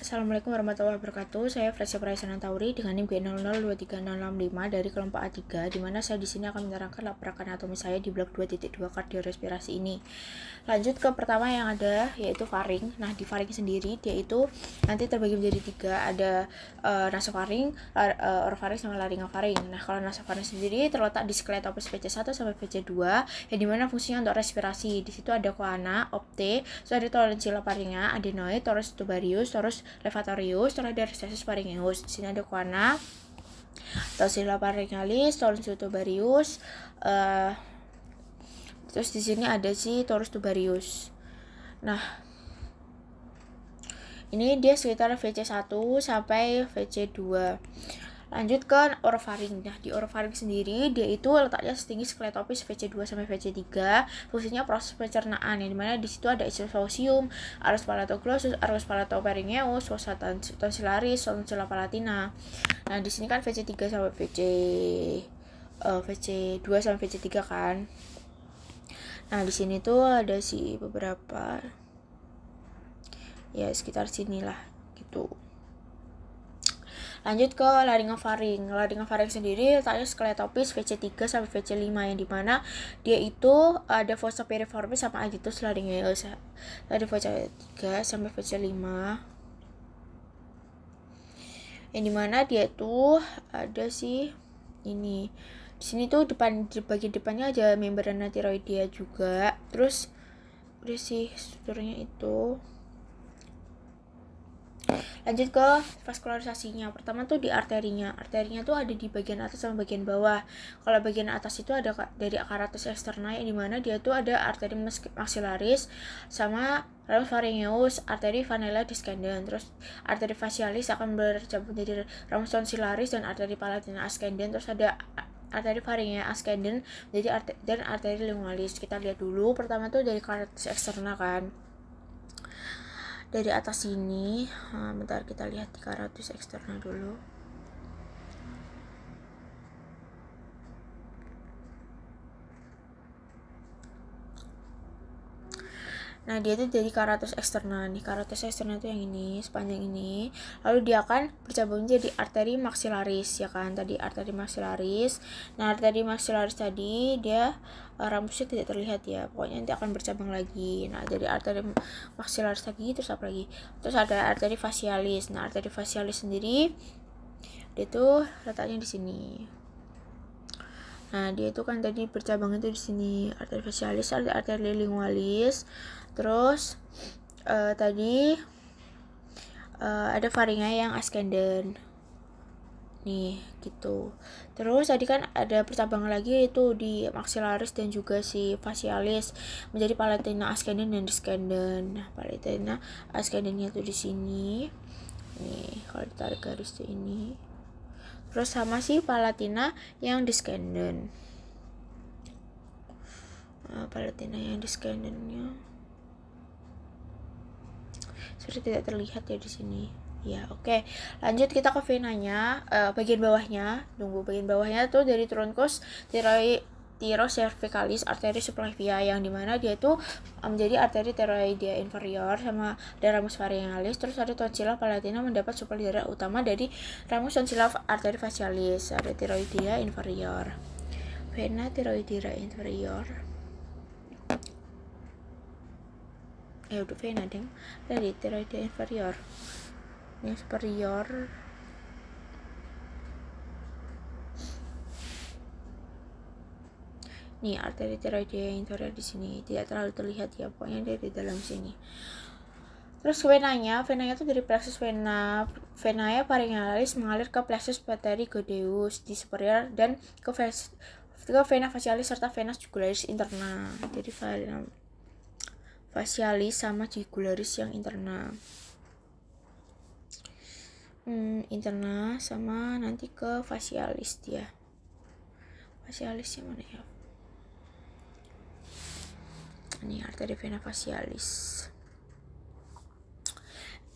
Assalamualaikum warahmatullahi wabarakatuh. Saya Fresia Praisana Tauri dengan NIM G0023065 dari kelompok A3, di mana saya di sini akan menerangkan laporan anatomi saya di blok 2.2 kardiorespirasi ini. Lanjut ke pertama yang ada yaitu faring. Nah, di faring sendiri dia itu nanti terbagi menjadi tiga, ada nasofaring, orofaring sama laringofaring. Nah, kalau nasofaring sendiri terletak di skeletopus VC1 sampai VC2 yang dimana fungsinya untuk respirasi. Di situ ada coana, opte, terus ada tonsilla pharynga, adenoid, torus tubarius, torus levatorius, terus ada recessus pharyngeus. Di sini ada coana, tonsilla pharyngalis, torus tubarius, terus di sini ada si torus tubarius. Nah, ini dia sekitar VC1 sampai VC2. Lanjut ke orofaring. Nah, di orofaring sendiri dia itu letaknya setinggi skletopis VC2 sampai VC3. Fungsinya proses pencernaan, yang dimana di situ ada isofausium, arus palatoglossus, arus palatopharyngeus, fossa tonsillaris, tonsilla palatina. Nah, di sini kan VC3 sampai VC2 sampai VC3 kan. Nah, di sini tuh ada si beberapa ya sekitar sinilah gitu. Lanjut ke laringofaring. Laringofaring sendiri letaknya skletopis VC3 sampai VC5, yang dimana dia itu ada fossa piriformis sama agitus laryngeus. Tadi VC3 sampai VC5, yang dimana dia itu ada sih ini. Di sini tuh di bagian depannya ada membrana tiroidea juga. Terus udah sih strukturnya itu. Lanjut ke vaskularisasinya. Pertama tuh di arterinya. Arterinya tuh ada di bagian atas sama bagian bawah. Kalau bagian atas itu ada dari apparatus eksterna, yang dimana dia tuh ada arteri maxillaris sama ramus pharyngeus, arteri vanilla descendens. Terus arteri facialis akan bercabut menjadi ramus tonsillaris dan arteri palatina ascendens. Terus ada arteri pharyngeus ascendens menjadi dan arteri lingualis. Kita lihat dulu. Pertama tuh dari apparatus eksterna kan. Dari atas sini, bentar kita lihat di apparatus eksterna dulu. Nah, dia itu dari apparatus eksterna nih. Apparatus eksterna itu yang ini, sepanjang ini. Lalu dia akan bercabung jadi arteri maxillaris, ya kan? Tadi arteri maxillaris. Nah, arteri maxillaris tadi dia rambutnya tidak terlihat ya. Pokoknya nanti akan bercabang lagi. Nah, dari arteri maxillaris tadi terus apa lagi? Terus ada arteri facialis. Nah, arteri facialis sendiri dia tuh letaknya di sini. Nah, dia itu kan tadi bercabang itu di sini, arteri facialis, ada arteri lingualis. Terus tadi ada pharynga yang ascendens. Nih, gitu. Terus tadi kan ada percabangan lagi itu di maxillaris dan juga si facialis menjadi palatina ascendens dan descendens. Nah, palatina ascendensnya tuh di sini. Nih, kalau ditarik garis tuh ini. Terus sama si palatina yang descendens. Nah, palatina yang descendensnya sudah tidak terlihat ya di sini. Ya, oke. Lanjut kita ke venanya, bagian bawahnya. Bagian bawahnya tuh dari truncus tirocervicalis arteri subclavia, yang dimana dia itu menjadi arteri tiroidea inferior sama ada ramus pharyngalis. Terus ada tonsilla palatina mendapat suplai darah utama dari ramus tonsilla arteri facialis, ada tiroidea inferior. Vena tiroidea inferior. Udah vena deng. Tadi tiroidea inferior. Yang superior nih, arteri tiroidea inferior di sini tidak terlalu terlihat ya, pokoknya dari dalam sini. Terus venanya tuh dari plexus vena pharyngalis mengalir ke plexus pterygoideus di superior dan ke vena facialis serta vena jugularis interna. Jadi vena facialis sama jugularis yang interna. Interna sama nanti ke facialis dia. Facialis yang mana ya? Ini arteri vena facialis.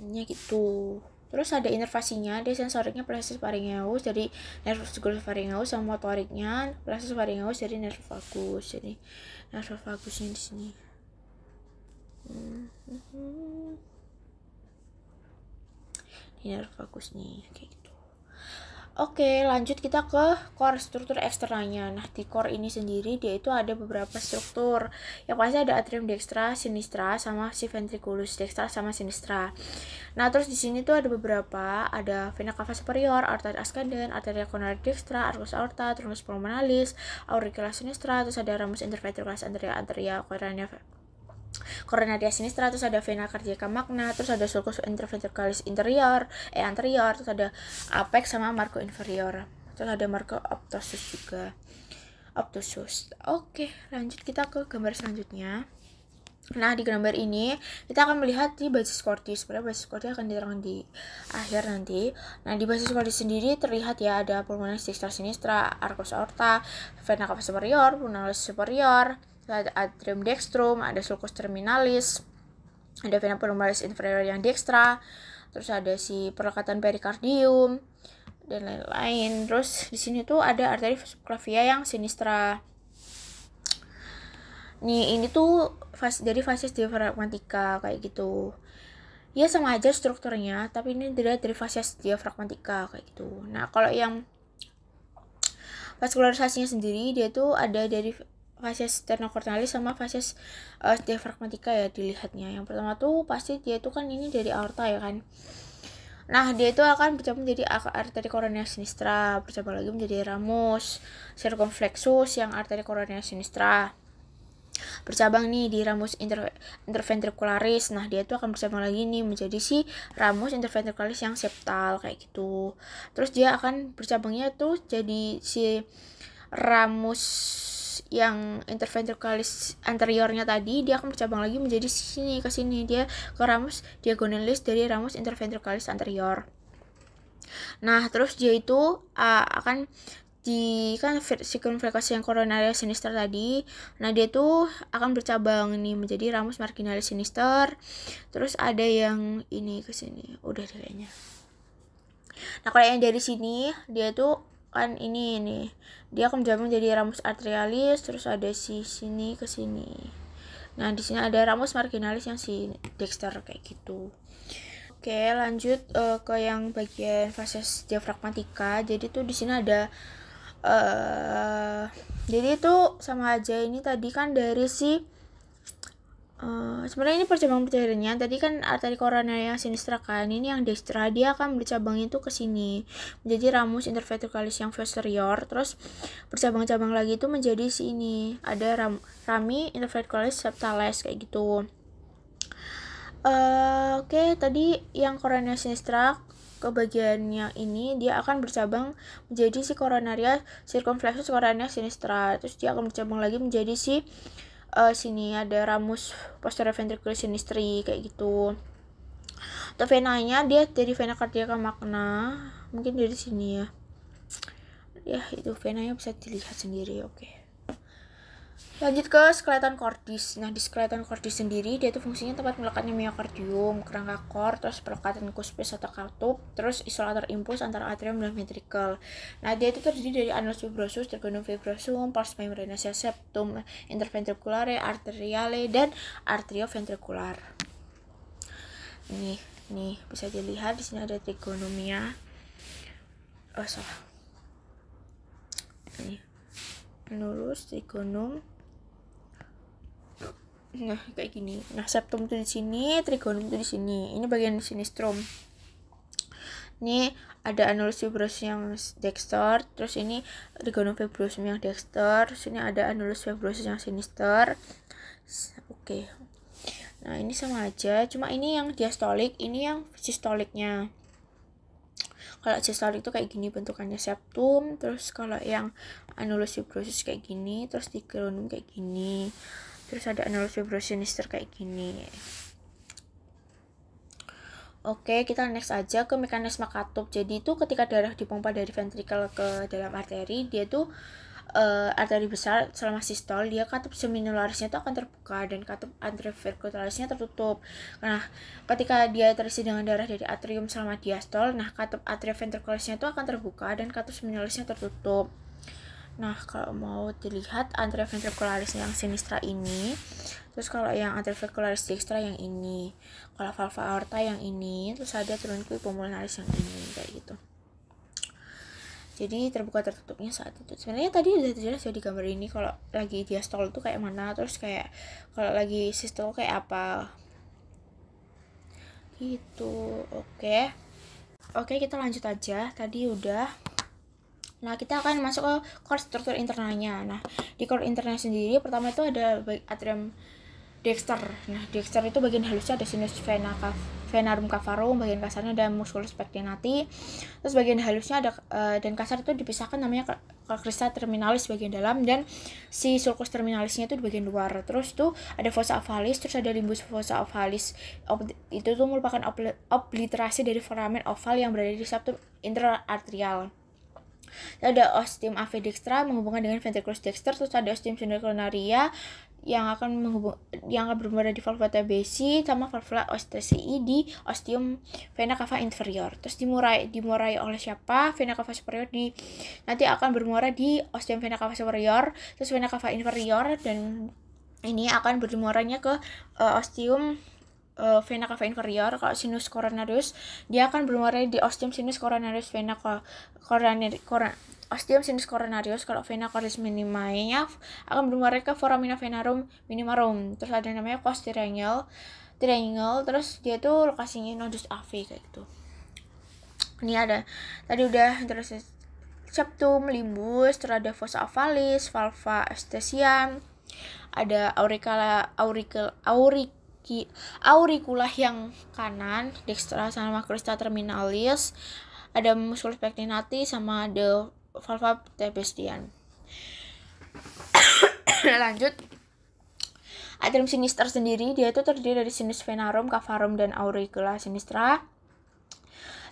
Ini gitu. Terus ada inervasinya, dia sensoriknya plexus pharyngeus dari nervus pharyngeus, sama motoriknya plexus pharyngeus dari nervus vagus. Jadi nervus vagusnya di sini. Ini bagus nih kayak gitu. Oke, lanjut kita ke core, struktur eksternalnya. Nah, di core ini sendiri dia itu ada beberapa struktur. Yang pasti ada atrium dextra, sinistra, sama si ventriculus dextra sama sinistra. Nah, terus di sini tuh ada beberapa, ada vena cava superior, arteria ascendens, arteria coronaria dextra, arcus aorta, truncus pulmonalis, auricula sinistra, terus ada ramus interventricularis arteria coronaria sinistra, terus ada vena cardiaca magna, terus ada sulcus interventriculis anterior, terus ada apex sama margo inferior, terus ada margo obtusus juga. Oke, lanjut kita ke gambar selanjutnya. Nah, di gambar ini kita akan melihat di basis cordis. Sebenarnya basis cordis akan diterangkan di akhir nanti. Nah, di basis cordis sendiri terlihat ya ada pulmonalis dextra sinistra, arcus aorta, vena cava superior, pulmonalis superior, ada atrium dextrum, ada sulcus terminalis, ada vena pulmonalis inferior yang dextra, terus ada si perlekatan perikardium dan lain-lain. Terus di sini tuh ada arteri subclavia yang sinistra. Nih, ini tuh dari fases diafragmatika kayak gitu. Ya sama aja strukturnya, tapi ini dilihat dari fases diafragmatika kayak gitu. Nah, kalau yang vaskularisasinya sendiri dia tuh ada dari fases sternocordinalis sama fases diafragmatika ya dilihatnya. Yang pertama tuh pasti dia tuh kan ini dari aorta ya kan. Nah, dia itu akan bercabang menjadi arteri coronaria sinistra, bercabang lagi menjadi ramus circumflexus yang arteri coronaria sinistra. Bercabang nih di ramus interventricularis. Nah, dia tuh akan bercabang lagi nih menjadi si ramus interventricularis yang septal kayak gitu. Terus dia akan bercabangnya tuh jadi si ramus yang interventricularis anteriornya tadi, dia akan bercabang lagi menjadi sini ke sini, dia ke ramus diagonalis dari ramus interventricularis anterior. Nah, terus dia itu akan di kan circumflex yang coronaria sinister tadi. Nah, dia tuh akan bercabang nih menjadi ramus marginalis sinister. Terus ada yang ini ke sini. Udah deh kayaknya. Nah, kalau yang dari sini dia tuh kan ini nih. Dia akan bercabang menjadi ramus arterialis, terus ada sini ke sini. Nah, di sini ada ramus marginalis yang si dexter kayak gitu. Oke, lanjut ke yang bagian fases diafragmatika. Jadi tuh di sini ada jadi itu sama aja, ini tadi kan dari si sebenarnya ini percabangan pencairannya tadi kan arteri coronaria sinistra kan, ini yang dextra, dia akan bercabang itu ke sini menjadi ramus interventriculis yang posterior, terus bercabang-cabang lagi itu menjadi sini ada rami interventriculis septalis kayak gitu. Oke, tadi yang coronaria sinistra ke bagian yang ini dia akan bercabang menjadi si coronaria circumflexus coronaria sinistra, terus dia akan bercabang lagi menjadi si sini ada ramus posterior ventriculis sinistri kayak gitu. Untuk venanya dia dari vena cardiaca magna, mungkin dari sini ya itu venanya bisa dilihat sendiri. Oke, lanjut ke skeleton cordis. Nah, di skeleton cordis sendiri dia tuh fungsinya tempat melekatnya miokardium, kerangka core, terus pelekatan cuspis atau katup, terus isolator impuls antara atrium dan ventricle. Nah, dia itu terdiri dari annulus fibrosus, trigonum fibrosum, pars membranosa, septum interventriculare, arteriale, dan arterioventricular. Nih bisa dilihat di sini ada trigonomia. Salah. Ini annulus, trigonum. Nah, kayak gini. Nah, septum itu di sini, trigonum itu di sini. Ini bagian sinistrum. Ini ada annulus fibrosus yang dexter, terus ini trigonum fibrosum yang dexter, terus ini ada annulus fibrosus yang sinister. Oke. Nah, ini sama aja, cuma ini yang diastolik, ini yang sistoliknya. Kalau sistolik itu kayak gini bentukannya septum, terus kalau yang annulus fibrosus kayak gini, terus trigonum kayak gini. Terus ada annulus fibrosus sinister kayak gini. Oke, kita next aja ke mekanisme katup. Jadi itu ketika darah dipompa dari ventrikel ke dalam arteri, dia tuh arteri besar selama sistol, dia katup seminularisnya itu akan terbuka dan katup anteroventricularisnya tertutup. Nah, ketika dia terisi dengan darah dari atrium selama diastol, nah katup atrioventricularisnya itu akan terbuka dan katup seminularisnya tertutup. Nah, kalau mau dilihat anteroventricularis yang sinistra ini, terus kalau yang anteroventricularis dextra yang ini, kalau valva aorta yang ini, terus ada trunculus pulmonalis yang ini, kayak gitu. Jadi terbuka tertutupnya saat itu. Sebenarnya tadi udah jelas ya di gambar ini kalau lagi diastole tuh kayak mana, terus kayak kalau lagi sistole kayak apa. Gitu. Oke, kita lanjut aja. Tadi udah. Nah, kita akan masuk ke core struktur internalnya. Nah, di core internalnya sendiri pertama itu ada atrium dexter. Nah, dexter itu bagian halusnya ada sinus venarum cavarum, bagian kasarnya ada musculus pectinati. Terus bagian halusnya ada dan kasar itu dipisahkan namanya crista terminalis bagian dalam, dan si sulcus terminalisnya itu di bagian luar. Terus tuh ada fossa ovalis, terus ada limbus fossa ovalis. Itu tuh merupakan obliterasi dari foramen oval yang berada di septum interarterial. Ada ostium ave dextra menghubungkan dengan ventriculus dexter, terus ada ostium sinocarinaria yang akan bermuara di valvula tabesi sama valvula ostacii di ostium vena cava inferior. Terus dimurai oleh siapa? Vena cava superior nanti akan bermuara di ostium vena cava superior, terus vena cava inferior, dan ini akan bermuaranya ke ostium vena cava inferior. Kalau sinus coronarius dia akan bermuara di ostium sinus coronarius vena ostium sinus coronarius. Kalau vena coronaris minimanya akan bermuara ke foramina venarum minimarum. Terus ada namanya cos triangle, terus dia tuh lokasinya nodus AV kayak gitu. Ini ada tadi udah terus septum, limbus, terus ada fossa ovalis, valva estesiam, ada auricula yang kanan, dextra sama crista terminalis, ada musculus pectinati sama ada valva tabesian. Lanjut, atrium sinister sendiri dia itu terdiri dari sinus venarum, cavarum, dan auricula sinistra.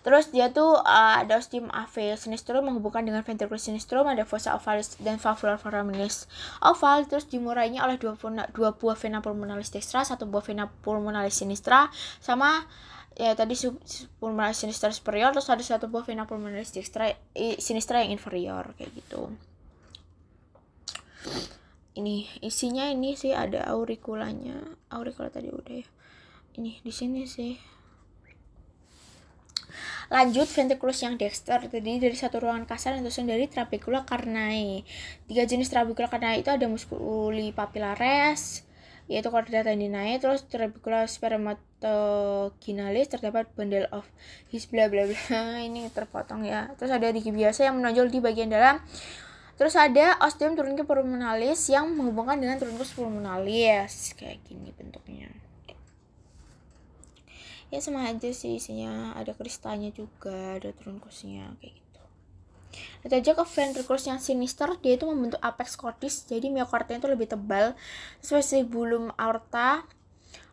Terus dia tuh ada ostium ave sinistrum menghubungkan dengan ventriculus sinistrum, ada fossa ovalis dan valvular foraminis oval. Terus dimurainya oleh dua buah vena pulmonalis dextra, satu buah vena pulmonalis sinistra, sama ya tadi pulmonalis sinistra superior, terus ada satu buah vena pulmonalis dextra sinistra yang inferior kayak gitu. Ini isinya ini sih ada auriculanya. Auricula tadi udah ya. Ini di sini sih. Lanjut, ventriculus yang dexter terdiri dari satu ruangan kasar yang tersusun dari trabecula carinae. 3 jenis trabecula carinae itu ada musculi papillaris, yaitu chordata tendinae, terus trabecula spermatoginalis, terdapat bundle of his bla bla bla. Ini terpotong ya. Terus ada rigi biasa yang menonjol di bagian dalam. Terus ada ostium truncus pulmonalis yang menghubungkan dengan truncus pulmonalis. Kayak gini bentuknya. Ya sama aja sih isinya, ada kristanya juga, ada truncusnya kayak gitu. Lihat aja ke ventriculus yang sinister, dia itu membentuk apex cordis, jadi myokardianya itu lebih tebal. Terus vestibulum aorta,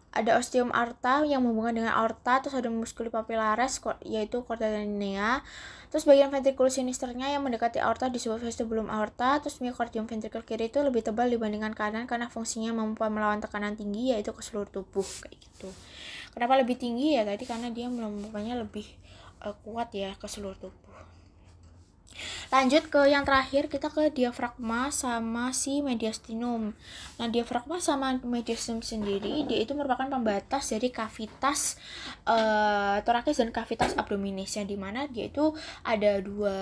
ada ostium aorta yang menghubungkan dengan aorta, terus ada musculi papillaris yaitu chordata tendinea. Terus bagian ventriculus sinisternya yang mendekati aorta disebut vestibulum aorta. Terus myocardium ventricle kiri itu lebih tebal dibandingkan kanan karena fungsinya mampu melawan tekanan tinggi yaitu ke seluruh tubuh kayak gitu. Kenapa lebih tinggi ya tadi? Karena dia melampaukannya lebih kuat ya ke seluruh tubuh. Lanjut ke yang terakhir, kita ke diafragma sama si mediastinum. Nah, diafragma sama mediastinum sendiri dia itu merupakan pembatas dari kavitas thoracis dan kavitas abdominis, yang dimana dia itu ada dua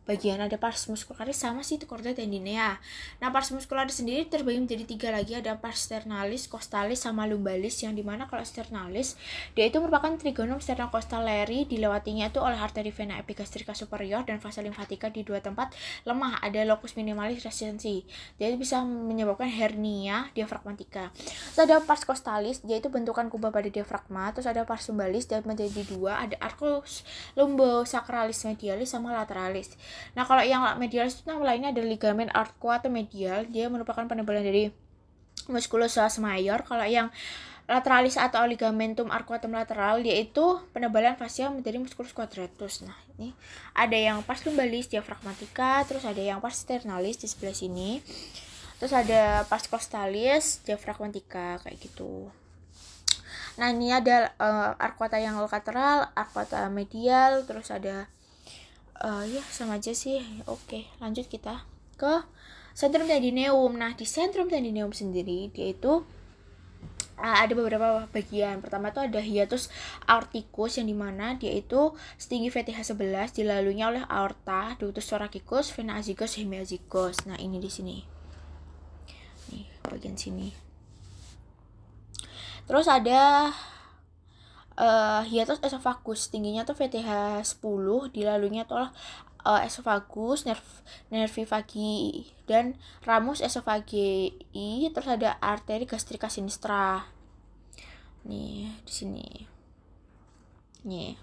bagian, ada pars muscularis sama si chordata tendinea. Nah, pars muscularis sendiri terbagi menjadi 3 lagi, ada pars sternalis, costalis, sama lumbalis, yang dimana kalau sternalis dia itu merupakan trigonum sternocostalari, dilewatinya itu oleh arteri vena epigastrika superior dan vasa limfatika di dua tempat lemah, ada locus minimalis resensi, jadi bisa menyebabkan hernia diafragmatika. Terus ada pars costalis, dia itu bentukan kubah pada diafragma. Terus ada pars lumbalis, dia menjadi 2, ada arcus lumbosacralis medialis sama lateralis. Nah, kalau yang medialis itu nama lainnya ada ligamen arcuato-medial, dia merupakan penebalan dari musculus psoas major. Kalau yang lateralis atau ligamentum arcuatum lateral yaitu penebalan fascia menjadi musculus quadratus. Nah, ini ada yang pars lumbalis diafragmatika, terus ada yang pars sternalis di sebelah sini. Terus ada pars costalis diafragmatika kayak gitu. Nah, ini ada arcuata yang lateral, arcuata medial, terus ada ya sama aja sih. Oke, lanjut kita. ke sentrum tendineum. Nah, di sentrum tendineum sendiri dia itu ada beberapa bagian. Pertama tuh ada hiatus aorticus yang dimana dia itu setinggi VTH 11, dilaluinya oleh aorta, ductus thoracic, vena azygos, hemiazygos. Nah, ini di sini. Nih, bagian sini. Terus ada hiatus esophagus, tingginya tuh VTH 10, dilaluinya tuh esophagus, nervi vagi dan ramus esofagii. Terus ada arteri gastrika sinistra. Nih, di sini. Nih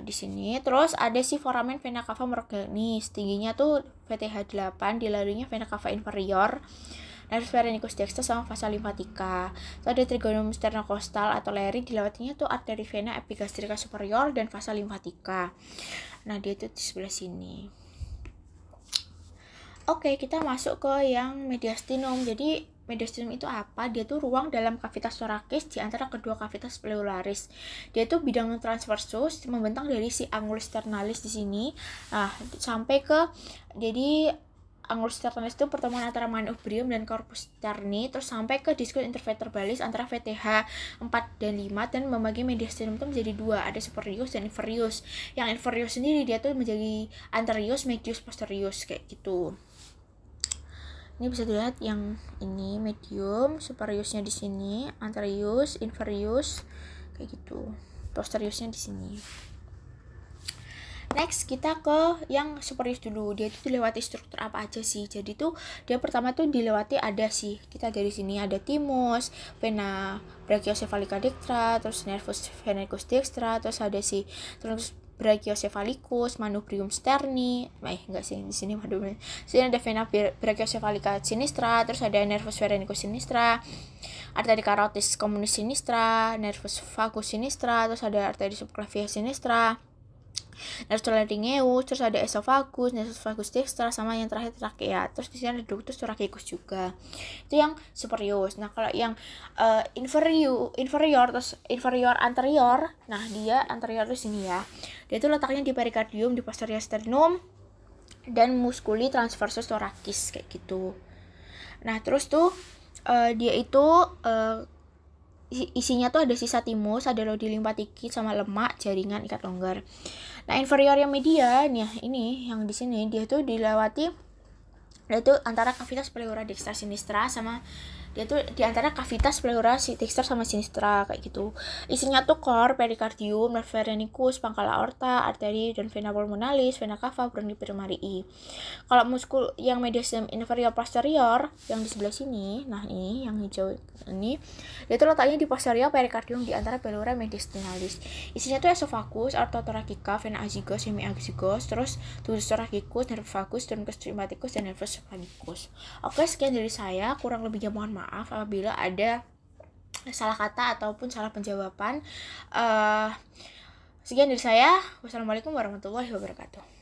di sini. Terus ada si foramen vena cava meroganis, tingginya tuh VTH 8, dilaluinya vena cava inferior, nervus pharyngeus dexter sama vasa lymphatica. Terus ada trigonum sternocostal atau leri, dilewatinya tuh arteri vena epigastrika superior dan vasa lymphatica. Nah, dia tuh di sebelah sini. Oke, kita masuk ke yang mediastinum. Jadi mediastinum itu apa? Dia tuh ruang dalam kavitas thoracis di antara kedua kavitas pleuraris. Dia tuh bidang transversus, membentang dari si angulus sternalis di sini. Nah, sampai ke jadi angulus sternalis itu pertemuan antara manubrium dan corpus sterni, terus sampai ke diskus intervertebralis antara VTH 4 dan 5, dan membagi mediastinum itu menjadi dua, ada superius dan inferius. Yang inferius sendiri dia tuh menjadi anterius, medius, posterius kayak gitu. Ini bisa dilihat yang ini medium, superiusnya di sini, anterius, inferius kayak gitu. Posteriusnya di sini. Next kita ke yang superius dulu. Dia itu dilewati struktur apa aja sih? Jadi tuh dia pertama tuh dilewati ada sih. Kita dari sini ada thymus, vena brachiocephalica dextra, terus nervus pharyngeus dextra, terus ada si terus brachiocephalicus, manubrium sterni. Enggak sih di sini manubrium. Sini ada vena brachiocephalica sinistra, terus ada nervus pharyngeus sinistra, arteri carotis communis sinistra, nervus vagus sinistra, terus ada arteri subclavia sinistra, nervus laryngeus, terus ada esophagus, nervus vagus dextra, sama yang terakhir trakea. Terus di sini ada ductus thoracicus juga. Itu yang superius. Nah, kalau yang inferior terus inferior anterior, nah dia anterior di sini ya. Dia itu letaknya di perikardium, di posterior sternum dan musculi transversus thoracis kayak gitu. Nah, terus tuh dia itu isinya tuh ada sisa thymus, ada lodi lymphatiki sama lemak, jaringan, ikat longgar. Nah, inferior yang media, nih ini yang di sini dia tuh dilewati, dia tuh antara kavitas pleura dextra sinistra sama dia tuh di antara kavitas pleura dextra sama sinistra kayak gitu. Isinya tuh core, perikardium, nervus pharyngeus, pangkal aorta, arteri dan vena pulmonalis, vena cava, bronchi primarii. Kalau muskul yang mediastinum inferior posterior yang di sebelah sini, nah ini yang hijau ini, dia tuh letaknya di posterior perikardium di antara pleura mediastinalis. Isinya tuh esophagus, aorta thoracica, vena azygos, hemiazygos, terus ductus thoracicus, nervus vagus, truncus lymphaticus, dan nervus pharyngeus. Oke, sekian dari saya. Kurang lebihnya mohon maaf apabila ada salah kata ataupun salah penjawaban. Sekian dari saya. Wassalamualaikum warahmatullahi wabarakatuh.